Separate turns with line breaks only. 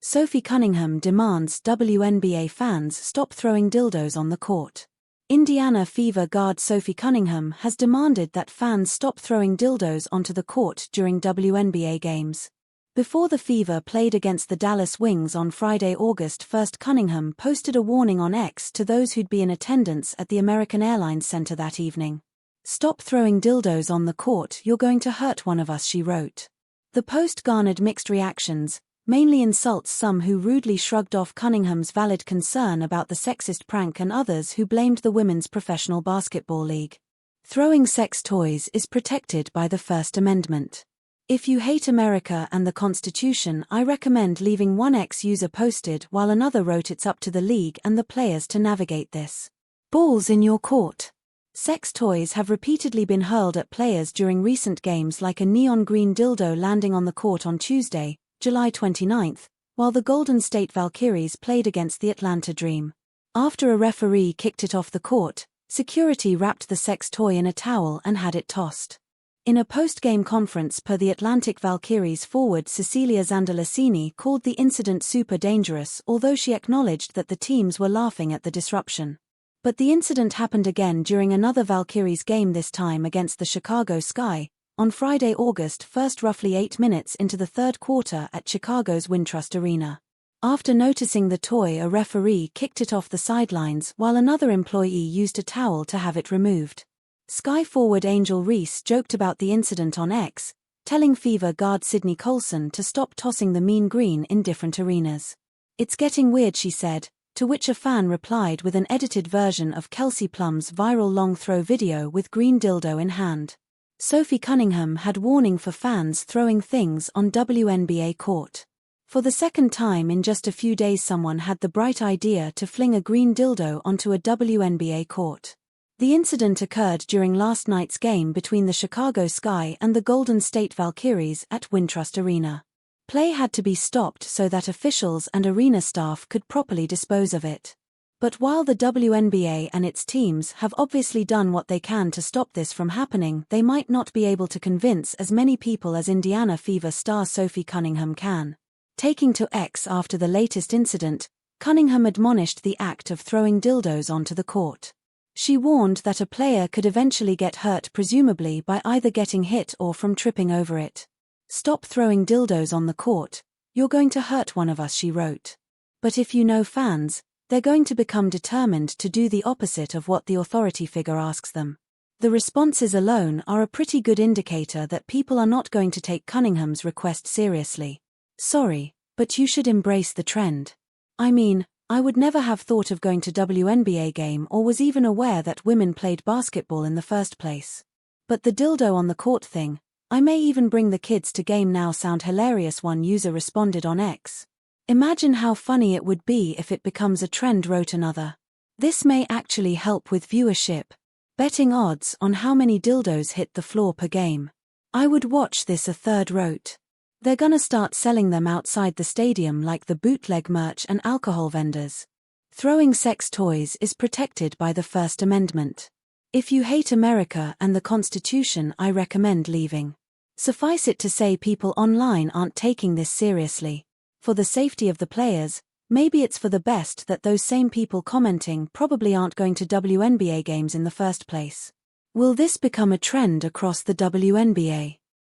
Sophie Cunningham demands WNBA fans stop throwing dildos on the court. Indiana Fever guard Sophie Cunningham has demanded that fans stop throwing dildos onto the court during WNBA games. Before the Fever played against the Dallas Wings on Friday, August 1, Cunningham posted a warning on X to those who'd be in attendance at the American Airlines Center that evening. "Stop throwing dildos on the court, you're going to hurt one of us," she wrote. The post garnered mixed reactions, mainly insults, some who rudely shrugged off Cunningham's valid concern about the sexist prank and others who blamed the Women's Professional Basketball League. Throwing sex toys is protected by the First Amendment. "If you hate America and the Constitution, I recommend leaving," one ex-user posted, while another wrote, "It's up to the league and the players to navigate this. Balls in your court." Sex toys have repeatedly been hurled at players during recent games, like a neon green dildo landing on the court on Tuesday, July 29, while the Golden State Valkyries played against the Atlanta Dream. After a referee kicked it off the court, security wrapped the sex toy in a towel and had it tossed. In a post-game conference per the Atlantic, Valkyries forward Cecilia Zandalicini called the incident super dangerous, although she acknowledged that the teams were laughing at the disruption. But the incident happened again during another Valkyries game, this time against the Chicago Sky, on Friday, August 1, roughly 8 minutes into the third quarter at Chicago's Wintrust Arena. After noticing the toy, a referee kicked it off the sidelines while another employee used a towel to have it removed. Sky forward Angel Reese joked about the incident on X, telling Fever guard Sydney Colson to stop tossing the mean green in different arenas. "It's getting weird," she said, to which a fan replied with an edited version of Kelsey Plum's viral long throw video with green dildo in hand. Sophie Cunningham had warning for fans throwing things on WNBA court. For the second time in just a few days, someone had the bright idea to fling a green dildo onto a WNBA court. The incident occurred during last night's game between the Chicago Sky and the Golden State Valkyries at Wintrust Arena. Play had to be stopped so that officials and arena staff could properly dispose of it. But while the WNBA and its teams have obviously done what they can to stop this from happening, they might not be able to convince as many people as Indiana Fever star Sophie Cunningham can. Taking to X after the latest incident, Cunningham admonished the act of throwing dildos onto the court. She warned that a player could eventually get hurt, presumably by either getting hit or from tripping over it. "Stop throwing dildos on the court, you're going to hurt one of us," she wrote. But if you know fans, they're going to become determined to do the opposite of what the authority figure asks them. The responses alone are a pretty good indicator that people are not going to take Cunningham's request seriously. "Sorry, but you should embrace the trend. I mean, I would never have thought of going to WNBA game or was even aware that women played basketball in the first place. But the dildo on the court thing, I may even bring the kids to game now, sound hilarious," one user responded on X. "Imagine how funny it would be if it becomes a trend," wrote another. "This may actually help with viewership. Betting odds on how many dildos hit the floor per game. I would watch this," a third wrote. "They're gonna start selling them outside the stadium like the bootleg merch and alcohol vendors." Throwing sex toys is protected by the First Amendment. "If you hate America and the Constitution, I recommend leaving." Suffice it to say, people online aren't taking this seriously. For the safety of the players, maybe it's for the best that those same people commenting probably aren't going to WNBA games in the first place. Will this become a trend across the WNBA?